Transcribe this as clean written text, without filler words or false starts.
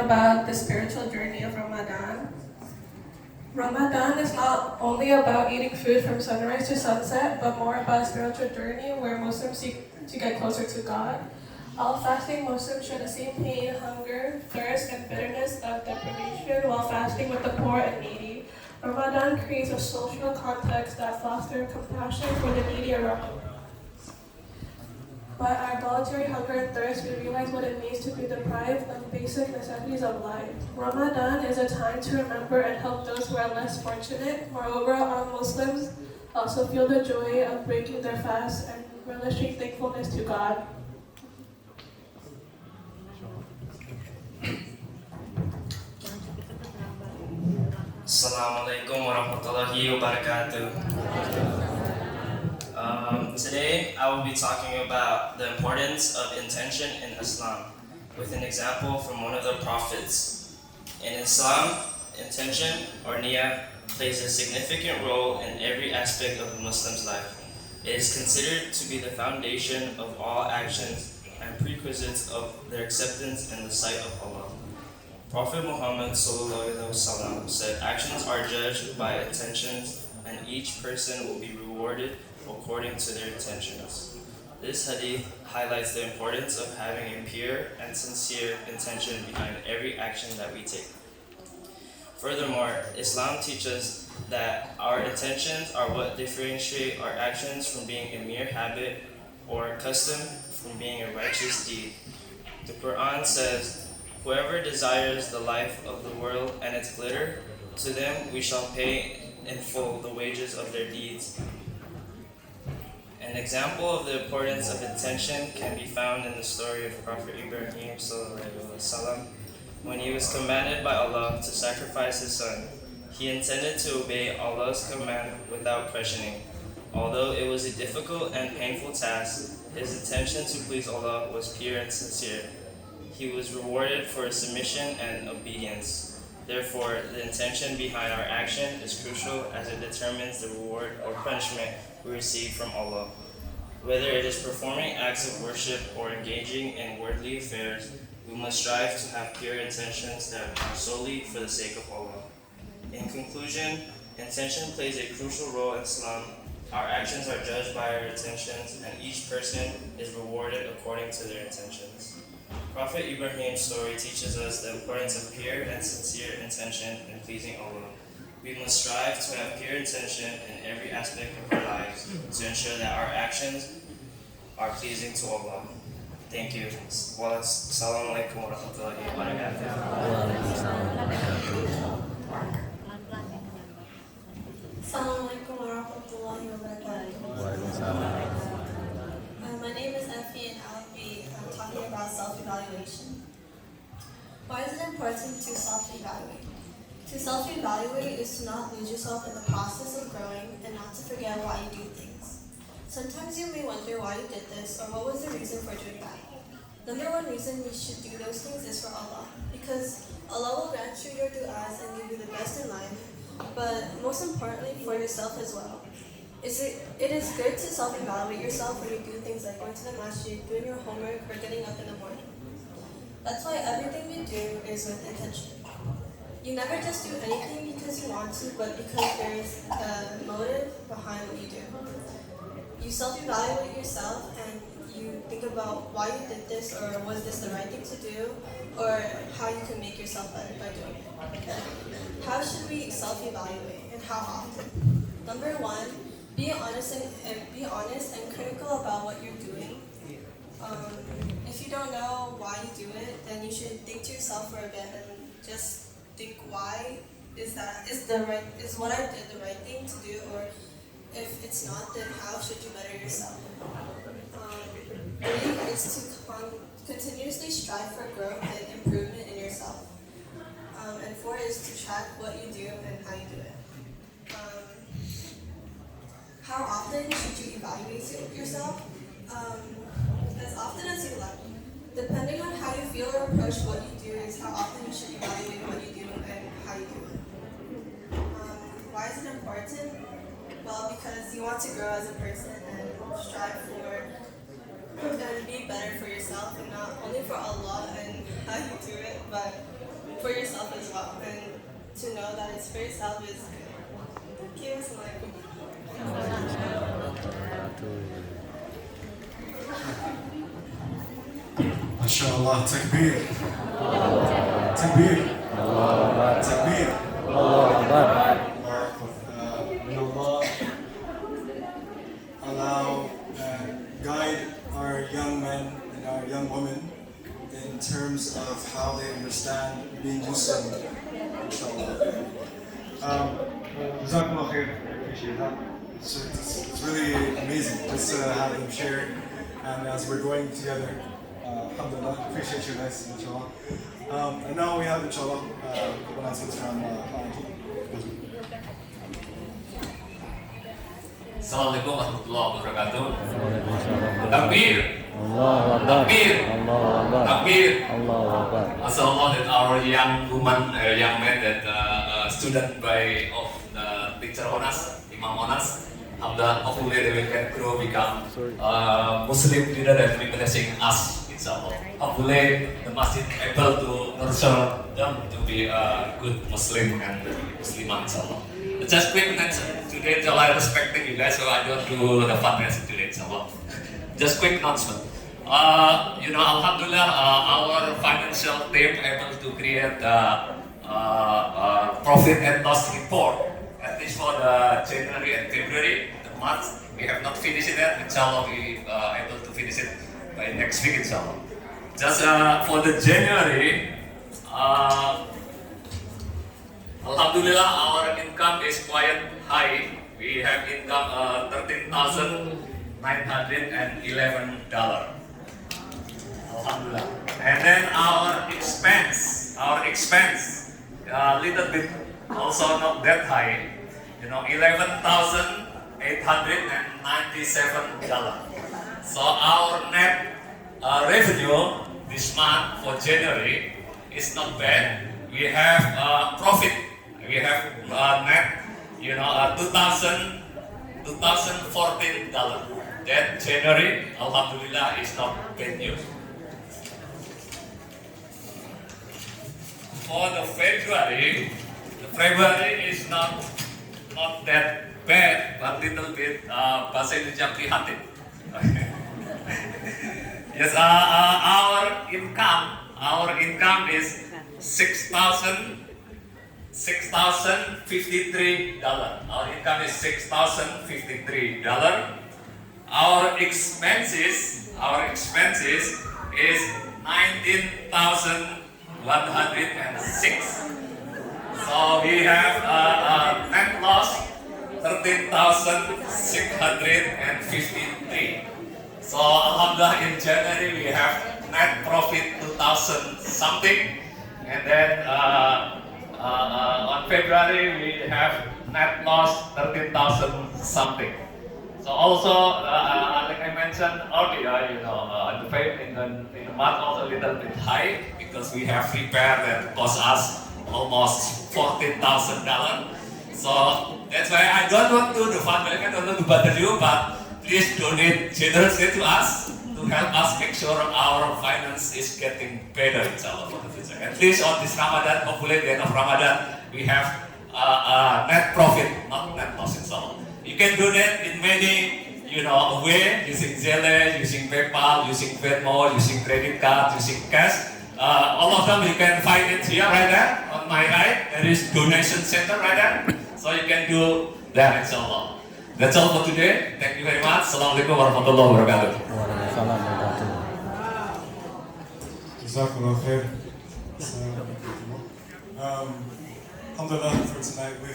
about the spiritual journey of Ramadan. Ramadan is not only about eating food from sunrise to sunset, but more about a spiritual journey where Muslims seek to get closer to God. All fasting Muslims share the same pain, hunger, thirst, and bitterness of deprivation while fasting with the poor and needy. Ramadan creates a social context that fosters compassion for the needy around the world. By our voluntary hunger and thirst, we realize what it means to be deprived of basic necessities of life. Ramadan is a time to remember and help those who are less fortunate. Moreover, our Muslims also feel the joy of breaking their fast and relishing thankfulness to God. Assalamualaikum warahmatullahi wabarakatuh. Today I will be talking about the importance of intention in Islam with an example from one of the prophets. In Islam, intention or niyyah plays a significant role in every aspect of a Muslim's life. It is considered to be the foundation of all actions and prerequisites of their acceptance in the sight of Allah. Prophet Muhammad ﷺ said, actions are judged by intentions and each person will be rewarded according to their intentions. This hadith highlights the importance of having a pure and sincere intention behind every action that we take. Furthermore, Islam teaches that our intentions are what differentiate our actions from being a mere habit or custom from being a righteous deed. The Quran says, whoever desires the life of the world and its glitter, to them we shall pay in full the wages of their deeds. An example of the importance of intention can be found in the story of Prophet Ibrahim ﷺ. When he was commanded by Allah to sacrifice his son, he intended to obey Allah's command without questioning. Although it was a difficult and painful task, his intention to please Allah was pure and sincere. He was rewarded for his submission and obedience. Therefore, the intention behind our action is crucial as it determines the reward or punishment we receive from Allah. Whether it is performing acts of worship or engaging in worldly affairs, we must strive to have pure intentions that are solely for the sake of Allah. In conclusion, intention plays a crucial role in Islam. Our actions are judged by our intentions, and each person is rewarded according to their intentions. Prophet Ibrahim's story teaches us the importance of pure and sincere intention in pleasing Allah. We must strive to have pure intention in every aspect of our lives to ensure that our actions are pleasing to Allah. Thank you. Wassalamualaikum warahmatullahi wabarakatuh. Assalamualaikum warahmatullahi wabarakatuh. My name is Effie and I'll be talking about self-evaluation. Why is it important to self-evaluate? To self-evaluate is to not lose yourself in the process of growing and not to forget why you do things. Sometimes you may wonder why you did this or what was the reason for doing that. Number one reason you should do those things is for Allah, because Allah will grant you your du'as and give you the best in life, but most importantly for yourself as well. It is good to self-evaluate yourself when you do things like going to the masjid, doing your homework, or getting up in the morning. That's why everything you do is with intention. You never just do anything because you want to, but because there is a motive behind what you do. You self-evaluate yourself and you think about why you did this, or was this the right thing to do, or how you can make yourself better by doing it. How should we self-evaluate and how often? Number one, be honest and critical about what you're doing. If you don't know why you do it, then you should think to yourself for a bit and just think, why is what I did the right thing to do, or if it's not, then how should you better yourself? Three is to continuously strive for growth and improvement in yourself. And four is to track what you do and how you do it. How often should you evaluate yourself? As often as you like. Depending on how you feel or approach what you do is how often you should evaluate what you do and how you do it. Why is it important? Well, because you want to grow as a person and strive for and be better for yourself, and not only for Allah and how you do it, but for yourself as well. And to know that it's for yourself is good. Thank you. Assalamualaikum. MashaAllah, takbir. Takbir. Takbir. May Allah allow and guide our young men and our young women in terms of how they understand being Muslim. Inshallah. Jazakumullah khair. I appreciate that. It's really amazing just to have them share, and as we're going together, alhamdulillah, appreciate you guys, inshallah. And now we have, inshallah, announcements from Assalamualaikum warahmatullahi wabarakatuh. Takbir. Takbir. Takbir. Also Allah that our young woman, young man that student by of the teacher Onas, Imam Onas, hopefully they will can grow become Muslim leader that will be blessing us, inshallah. Hopefully the masjid able to nurture them to be a good Muslim and Muslimah, inshallah. Just quick mention today, inshallah, respecting you guys, so I don't do the fundraising today, inshallah. Just quick announcement. Alhamdulillah, our financial team able to create profit and loss report, at least for the January and February, the month. We have not finished it yet. Inshallah, we able to finish it by next week, inshallah. Just for the January, Alhamdulillah, our income is quite high. We have income $13,911. Alhamdulillah. And then our expense, little bit also not that high. $11,897. So our net revenue this month for January is not bad. We have profit. We have net, $2,014. That January, alhamdulillah, is not bad news. For the February is not that bad, but little bit bahasa Indonesia prihatin. Yes, our income is $6,053. Our income is $6,053. Our expenses is $19,106. So we have net loss $13,653. So alhamdulillah, in January we have net profit 2,000 something, and then on February we have net loss 13,000 something. So also, like I mentioned earlier, in the month also a little bit high because we have repair that cost us almost $14,000. So that's why I don't want to do fundraising, I don't want to bother you, but please donate generously to us to help us make sure our finance is getting better, inshallah, for the future. At least on this Ramadan, hopefully at the end of Ramadan, we have net profit, not net loss, inshallah. You can donate in many, way, using Zelle, using PayPal, using Venmo, using credit card, using cash. All of them you can find it here, right there, on my right. There is donation center right there. So you can do that, inshallah. That's all for today. Thank you very much. Assalamualaikum warahmatullahi wabarakatuh. Jazakumullah khair. Alhamdulillah, for tonight we've